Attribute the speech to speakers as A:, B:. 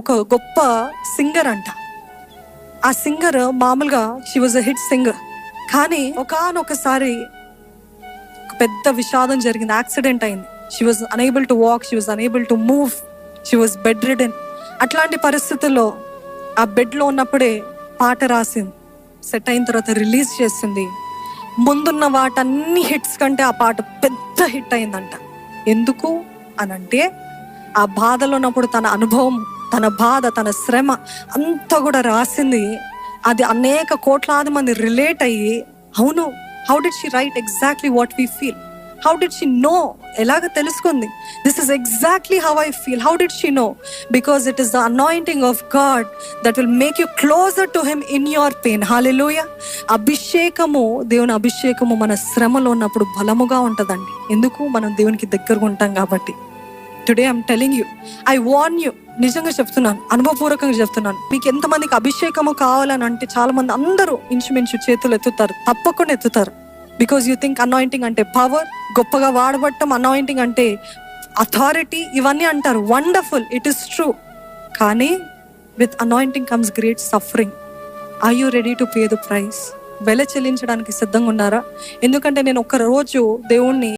A: ఒక గొప్ప సింగర్ అంట. ఆ సింగర్ మామూలుగా she was a hit singer. కానీ ఒకానొకసారి ఒక పెద్ద విషాదం జరిగింది, యాక్సిడెంట్ అయింది. She was unable to walk, she was unable to move, she was bed ridden. అట్లాంటి పరిస్థితుల్లో ఆ బెడ్లో ఉన్నప్పుడే పాట రాసింది. సెట్ అయిన తర్వాత రిలీజ్ చేసింది. ముందున్న వాటన్ని హిట్స్ కంటే ఆ పాట పెద్ద హిట్ అయిందంట. ఎందుకు అనంటే ఆ బాధలో ఉన్నప్పుడు తన అనుభవం, తన బాధ, తన శ్రమ అంతా కూడా రాసింది. అది అనేక కోట్లాది మంది రిలేట్ అయ్యి, అవును, how did she write exactly what we feel, how did she know, ఎలాగ తెలుసుకుంది, this is exactly how I feel, how did she know, because it is the anointing of God that will make you closer to him in your pain. Hallelujah. అభిషేకము, దేవుని అభిషేకము మన శ్రమలో ఉన్నప్పుడు బలముగా ఉంటుందండి. ఎందుకు? మనం దేవునికి దగ్గరగా ఉంటాం కాబట్టి. Today I'm telling you, I warn you, నిజంగా చెప్తున్నాను, అనుభవపూర్వకంగా చెప్తున్నాను. మీకు ఎంతమందికి అభిషేకము కావాలని అంటే చాలా మంది, అందరూ ఇంచుమించు చేతులు ఎత్తుతారు, తప్పకుండా ఎత్తుతారు. బికాజ్ యూ థింక్ అనాయింటింగ్ అంటే పవర్, గొప్పగా వాడబట్టం, అనాయింటింగ్ అంటే అథారిటీ, ఇవన్నీ అంటారు. Wonderful, it is true. కానీ with anointing comes great suffering. Are you ready to pay the price? వెల చెల్లించడానికి సిద్ధంగా ఉన్నారా? ఎందుకంటే నేను ఒక్క రోజు దేవుణ్ణి